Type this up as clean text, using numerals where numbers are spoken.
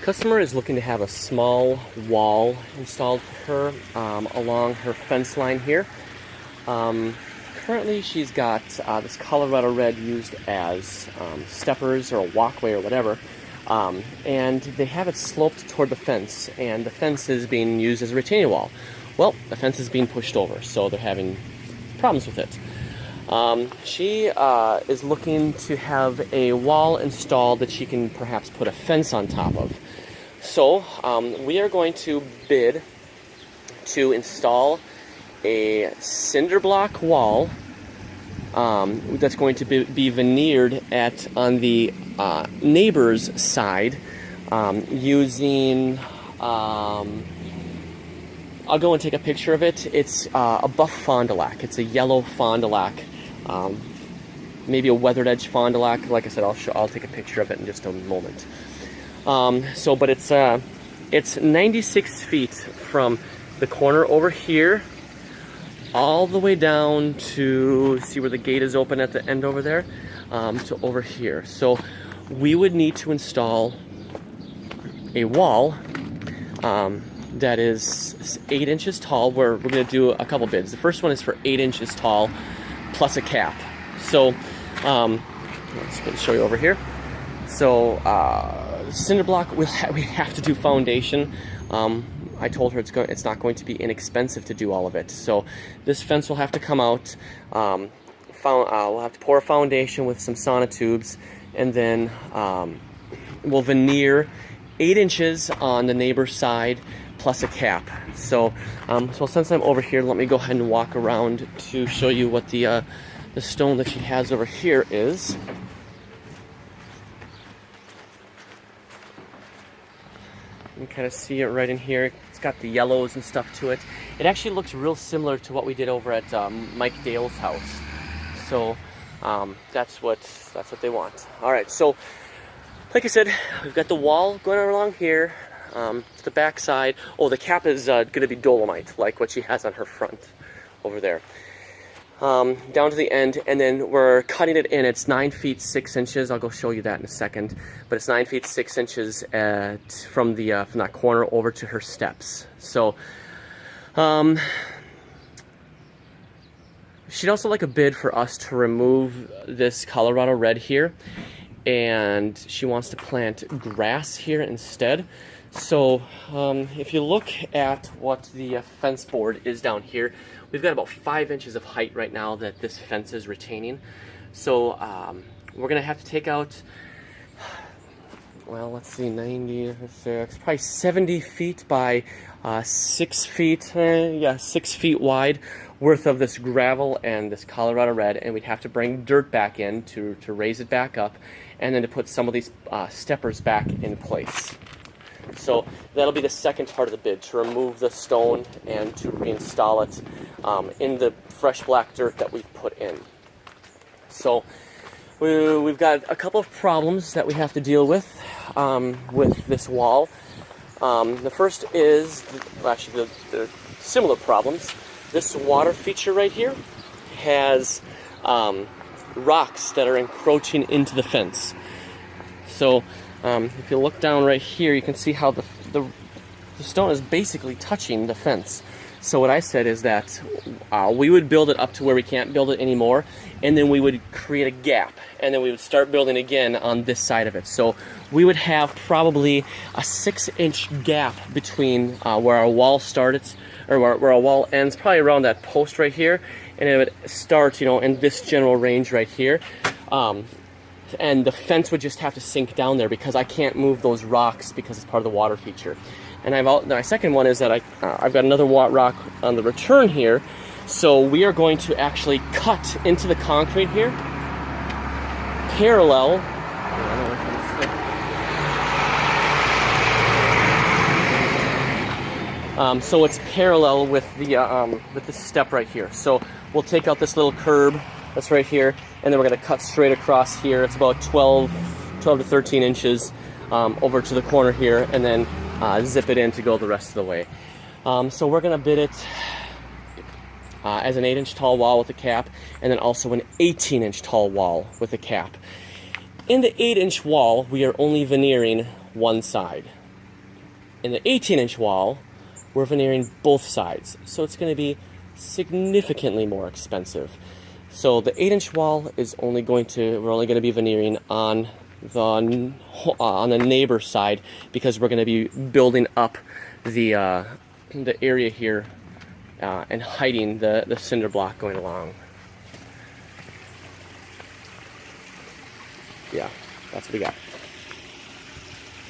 Customer is looking to have a small wall installed for her along her fence line here. Currently she's got this Colorado red used as steppers or a walkway or whatever, and they have it sloped toward the fence, and the fence is being used as a retaining wall. Well, the fence is being pushed over, so they're having problems with it. She is looking to have a wall installed that she can perhaps put a fence on top of. So we are going to bid to install a cinder block wall that's going to be veneered on the neighbor's side using, I'll go and take a picture of it. It's a buff fond du lac. It's a yellow fond du lac, maybe a weathered edge fond du lac. Like I said, I'll take a picture of it in just a moment. But it's 96 feet from the corner over here all the way down to, see where the gate is open at the end over there, to over here. So we would need to install a wall that is 8 inches tall. We're going to do a couple bids. The first one is for 8 inches tall plus a cap. So let's show you over here. So cinder block, we have to do foundation. I told her it's not going to be inexpensive to do all of it. So this fence will have to come out. We'll have to pour a foundation with some sonotubes, and then we'll veneer 8 inches on the neighbor's side plus a cap. So since I'm over here, let me go ahead and walk around to show you what the stone that she has over here is. You can kind of see it right in here. It's got the yellows and stuff to it. It actually looks real similar to what we did over at Mike Dale's house. So that's what they want. All right, so like I said, we've got the wall going along here. The back side. Oh, the cap is going to be dolomite, like what she has on her front over there. Down to the end, and then we're cutting it in. It's 9 feet 6 inches. I'll go show you that in a second. But it's 9 feet 6 inches from that corner over to her steps. So, she'd also like a bid for us to remove this Colorado red here, and she wants to plant grass here instead. So if you look at what the fence board is down here, we've got about 5 inches of height right now that this fence is retaining. So we're going to have to take out, well, let's see, 96, probably 70 feet by 6 feet, 6 feet wide worth of this gravel and this Colorado red, and we'd have to bring dirt back in to raise it back up, and then to put some of these steppers back in place. So that'll be the second part of the bid, to remove the stone and to reinstall it in the fresh black dirt that we've put in. So we've got a couple of problems that we have to deal with this wall. The first is, actually the similar problems. This water feature right here has rocks that are encroaching into the fence. So if you look down right here, you can see how the stone is basically touching the fence. So what I said is that we would build it up to where we can't build it anymore, and then we would create a gap, and then we would start building again on this side of it. So we would have probably a 6-inch gap between where our wall starts, or where our wall ends, probably around that post right here, and it would start, in this general range right here. And the fence would just have to sink down there because I can't move those rocks because it's part of the water feature. And my second one is that I've got another rock on the return here, so we are going to actually cut into the concrete here, parallel. So it's parallel with this step right here. So we'll take out this little curb that's right here, and then we're going to cut straight across here. It's about 12 to 13 inches over to the corner here, and then zip it in to go the rest of the way. So we're going to bid it as an 8-inch tall wall with a cap, and then also an 18-inch tall wall with a cap. In the 8-inch wall, we are only veneering one side. In the 18-inch wall, we're veneering both sides, so it's going to be significantly more expensive. So the 8-inch wall is only going to, we're only going to be veneering on the neighbor side, because we're going to be building up the area here and hiding the cinder block going along. Yeah, that's what we got.